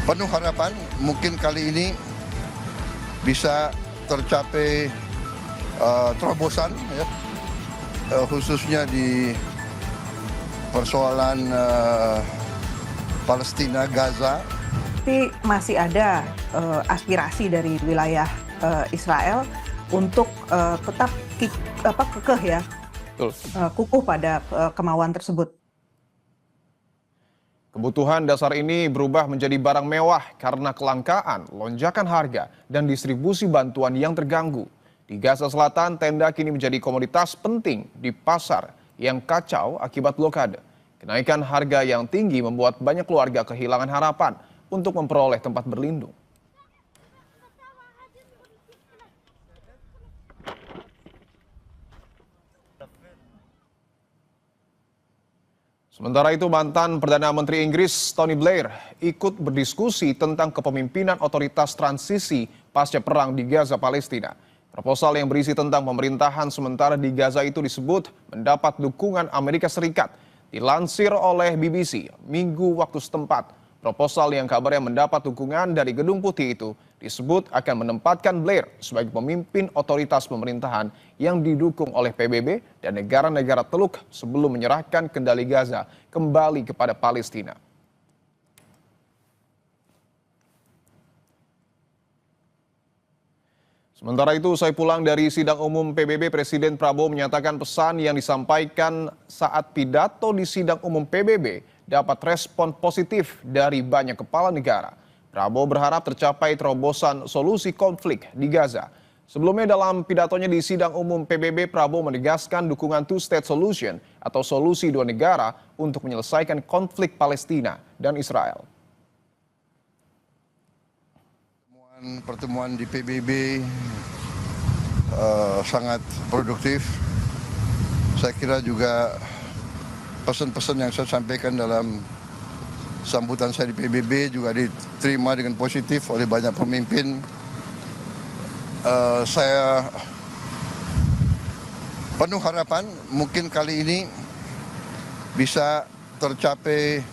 penuh harapan mungkin kali ini bisa tercapai terobosan ya, khususnya di persoalan Palestina, Gaza. Tapi masih ada aspirasi dari wilayah Israel untuk tetap kekeh ya, kukuh pada kemauan tersebut. Kebutuhan dasar ini berubah menjadi barang mewah karena kelangkaan, lonjakan harga, dan distribusi bantuan yang terganggu. Di Gaza Selatan, tenda kini menjadi komoditas penting di pasar yang kacau akibat blokade. Kenaikan harga yang tinggi membuat banyak keluarga kehilangan harapan untuk memperoleh tempat berlindung. Sementara itu, mantan Perdana Menteri Inggris Tony Blair ikut berdiskusi tentang kepemimpinan otoritas transisi pasca perang di Gaza, Palestina. Proposal yang berisi tentang pemerintahan sementara di Gaza itu disebut mendapat dukungan Amerika Serikat. Dilansir oleh BBC, Minggu waktu setempat, proposal yang kabarnya mendapat dukungan dari Gedung Putih itu disebut akan menempatkan Blair sebagai pemimpin otoritas pemerintahan yang didukung oleh PBB dan negara-negara Teluk sebelum menyerahkan kendali Gaza kembali kepada Palestina. Sementara itu, usai pulang dari sidang umum PBB, Presiden Prabowo menyatakan pesan yang disampaikan saat pidato di sidang umum PBB dapat respon positif dari banyak kepala negara. Prabowo berharap tercapai terobosan solusi konflik di Gaza. Sebelumnya dalam pidatonya di sidang umum PBB, Prabowo menegaskan dukungan two-state solution atau solusi dua negara untuk menyelesaikan konflik Palestina dan Israel. Pertemuan di PBB sangat produktif. Saya kira juga pesan-pesan yang saya sampaikan dalam sambutan saya di PBB juga diterima dengan positif oleh banyak pemimpin. Saya penuh harapan mungkin kali ini bisa tercapai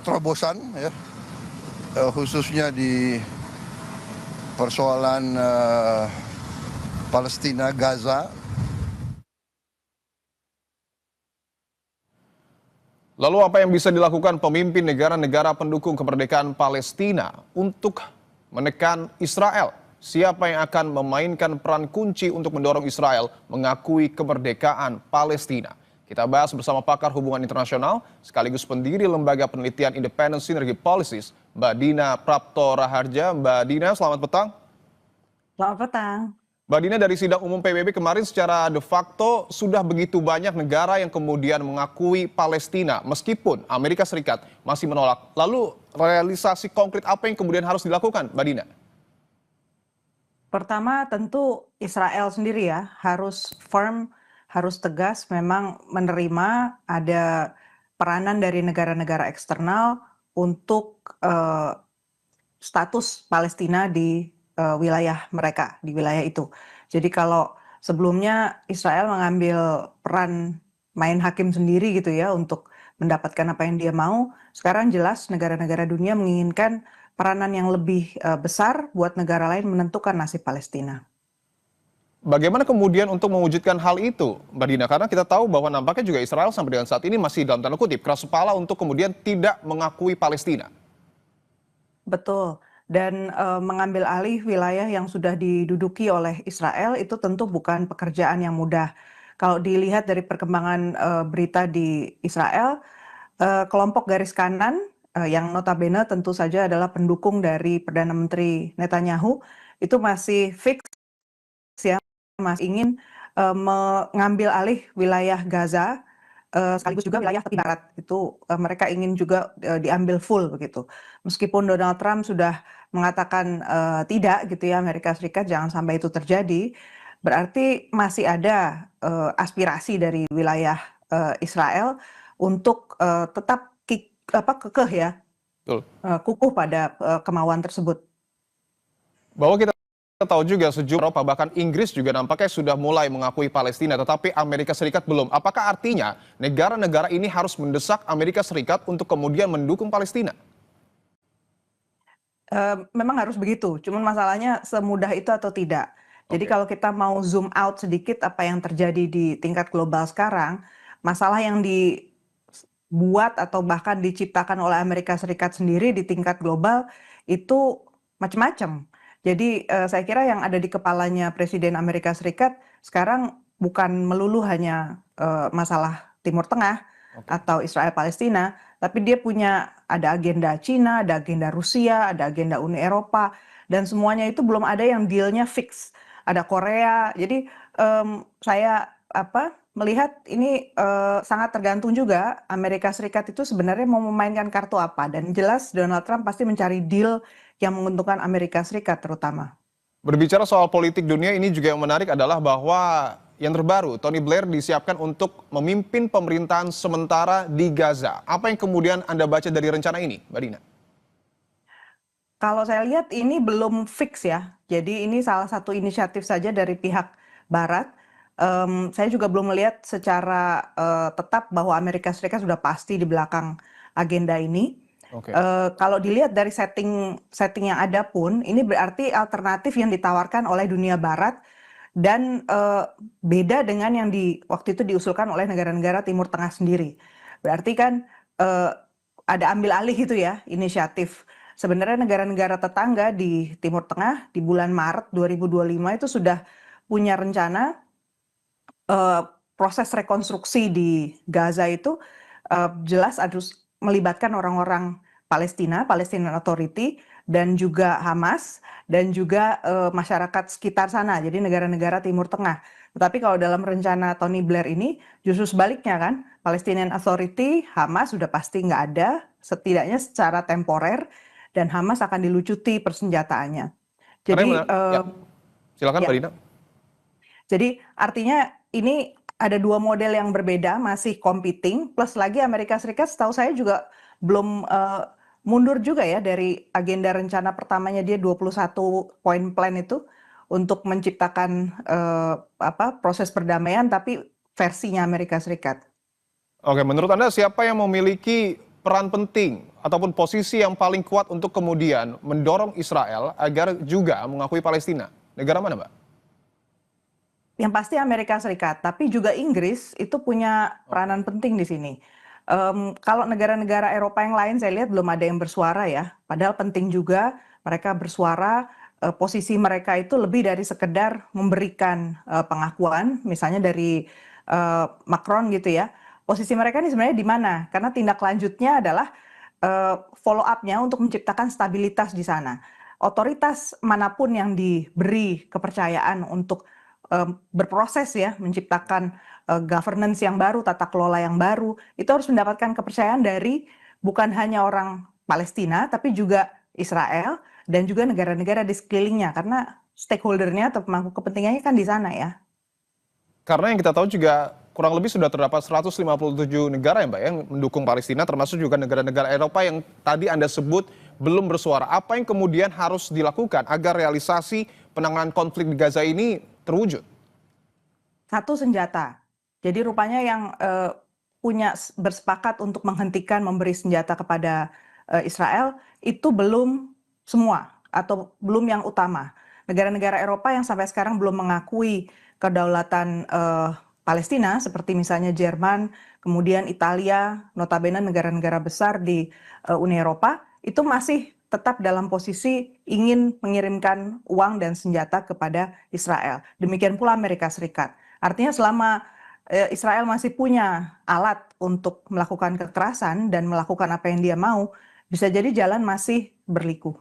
terobosan ya, khususnya di persoalan Palestina, Gaza. Lalu apa yang bisa dilakukan pemimpin negara-negara pendukung kemerdekaan Palestina untuk menekan Israel? Siapa yang akan memainkan peran kunci untuk mendorong Israel mengakui kemerdekaan Palestina? Kita bahas bersama pakar hubungan internasional sekaligus pendiri Lembaga Penelitian Independent Synergy Policies, Mbak Dina Prapto Raharja. Mbak Dina, selamat petang. Selamat petang. Mbak Dina, dari sidang umum PBB kemarin secara de facto sudah begitu banyak negara yang kemudian mengakui Palestina meskipun Amerika Serikat masih menolak. Lalu realisasi konkret apa yang kemudian harus dilakukan, Mbak Dina? Pertama tentu Israel sendiri ya harus firm, harus tegas memang menerima ada peranan dari negara-negara eksternal untuk status Palestina di wilayah mereka, di wilayah itu. Jadi kalau sebelumnya Israel mengambil peran main hakim sendiri gitu ya untuk mendapatkan apa yang dia mau, sekarang jelas negara-negara dunia menginginkan peranan yang lebih besar buat negara lain menentukan nasib Palestina. Bagaimana kemudian untuk mewujudkan hal itu, Mbak Dina? Karena kita tahu bahwa nampaknya juga Israel sampai dengan saat ini masih dalam tanda kutip keras kepala untuk kemudian tidak mengakui Palestina. Betul. Dan mengambil alih wilayah yang sudah diduduki oleh Israel itu tentu bukan pekerjaan yang mudah. Kalau dilihat dari perkembangan berita di Israel, kelompok garis kanan yang notabene tentu saja adalah pendukung dari Perdana Menteri Netanyahu itu masih fix ya, masih ingin mengambil alih wilayah Gaza sekaligus juga wilayah tepi barat itu mereka ingin juga diambil full begitu. Meskipun Donald Trump sudah mengatakan tidak gitu ya, Amerika Serikat jangan sampai itu terjadi, berarti masih ada aspirasi dari wilayah Israel untuk tetap kekeh ya, kukuh pada kemauan tersebut. Bahwa kita tahu juga sejumlah Eropa bahkan Inggris juga nampaknya sudah mulai mengakui Palestina, tetapi Amerika Serikat belum. Apakah artinya negara-negara ini harus mendesak Amerika Serikat untuk kemudian mendukung Palestina? Memang harus begitu, cuman masalahnya semudah itu atau tidak. Jadi Oke. kalau kita mau zoom out sedikit apa yang terjadi di tingkat global sekarang, masalah yang dibuat atau bahkan diciptakan oleh Amerika Serikat sendiri di tingkat global itu macam-macam. Jadi, saya kira yang ada di kepalanya Presiden Amerika Serikat sekarang bukan melulu hanya, masalah Timur Tengah Oke. atau Israel Palestina, tapi dia punya ada agenda Cina, ada agenda Rusia, ada agenda Uni Eropa, dan semuanya itu belum ada yang deal-nya fix. Ada Korea, jadi saya melihat ini sangat tergantung juga Amerika Serikat itu sebenarnya mau memainkan kartu apa, dan jelas Donald Trump pasti mencari deal yang menguntungkan Amerika Serikat terutama. Berbicara soal politik dunia, ini juga yang menarik adalah bahwa yang terbaru, Tony Blair disiapkan untuk memimpin pemerintahan sementara di Gaza. Apa yang kemudian Anda baca dari rencana ini, Mbak Dina? Kalau saya lihat ini belum fix ya. Jadi ini salah satu inisiatif saja dari pihak barat. Saya juga belum melihat secara, tetap bahwa Amerika Serikat sudah pasti di belakang agenda ini. Oke. Kalau dilihat dari setting yang ada pun, ini berarti alternatif yang ditawarkan oleh dunia barat dan, beda dengan yang waktu itu diusulkan oleh negara-negara Timur Tengah sendiri. Berarti kan, ada ambil alih gitu ya, inisiatif. Sebenarnya negara-negara tetangga di Timur Tengah di bulan Maret 2025 itu sudah punya rencana, eee, proses rekonstruksi di Gaza itu, jelas harus melibatkan orang-orang Palestina, Palestinian Authority, dan juga Hamas, dan juga, masyarakat sekitar sana, jadi negara-negara Timur Tengah. Tetapi kalau dalam rencana Tony Blair ini justru sebaliknya kan, Palestinian Authority, Hamas sudah pasti nggak ada, setidaknya secara temporer, dan Hamas akan dilucuti persenjataannya. Karena yang Jadi, ya, silakan ya. Mbak Dina. Jadi artinya ini ada 2 model yang berbeda, masih competing, plus lagi Amerika Serikat setahu saya juga belum, mundur juga ya dari agenda rencana pertamanya dia 21 point plan itu, untuk menciptakan, proses perdamaian tapi versinya Amerika Serikat. Oke, menurut Anda siapa yang memiliki peran penting ataupun posisi yang paling kuat untuk kemudian mendorong Israel agar juga mengakui Palestina? Negara mana, Mbak? Yang pasti Amerika Serikat, tapi juga Inggris itu punya peranan penting di sini. Kalau negara-negara Eropa yang lain saya lihat belum ada yang bersuara ya, padahal penting juga mereka bersuara, posisi mereka itu lebih dari sekedar memberikan, pengakuan, misalnya dari, Macron gitu ya. Posisi mereka ini sebenarnya di mana? Karena tindak lanjutnya adalah, follow up-nya untuk menciptakan stabilitas di sana. Otoritas manapun yang diberi kepercayaan untuk berproses ya, menciptakan, governance yang baru, tata kelola yang baru, itu harus mendapatkan kepercayaan dari bukan hanya orang Palestina, tapi juga Israel dan juga negara-negara di sekelilingnya, karena stakeholder-nya atau pemangku kepentingannya kan di sana ya. Karena yang kita tahu juga kurang lebih sudah terdapat 157 negara ya Mbak yang mendukung Palestina, termasuk juga negara-negara Eropa yang tadi Anda sebut belum bersuara. Apa yang kemudian harus dilakukan agar realisasi penanganan konflik di Gaza ini terwujud? Satu, senjata. Jadi rupanya yang, bersepakat untuk menghentikan memberi senjata kepada, Israel, itu belum semua atau belum yang utama. Negara-negara Eropa yang sampai sekarang belum mengakui kedaulatan, Palestina seperti misalnya Jerman, kemudian Italia, notabene negara-negara besar di, Uni Eropa, itu masih tetap dalam posisi ingin mengirimkan uang dan senjata kepada Israel. Demikian pula Amerika Serikat. Artinya selama, Israel masih punya alat untuk melakukan kekerasan dan melakukan apa yang dia mau, bisa jadi jalan masih berliku.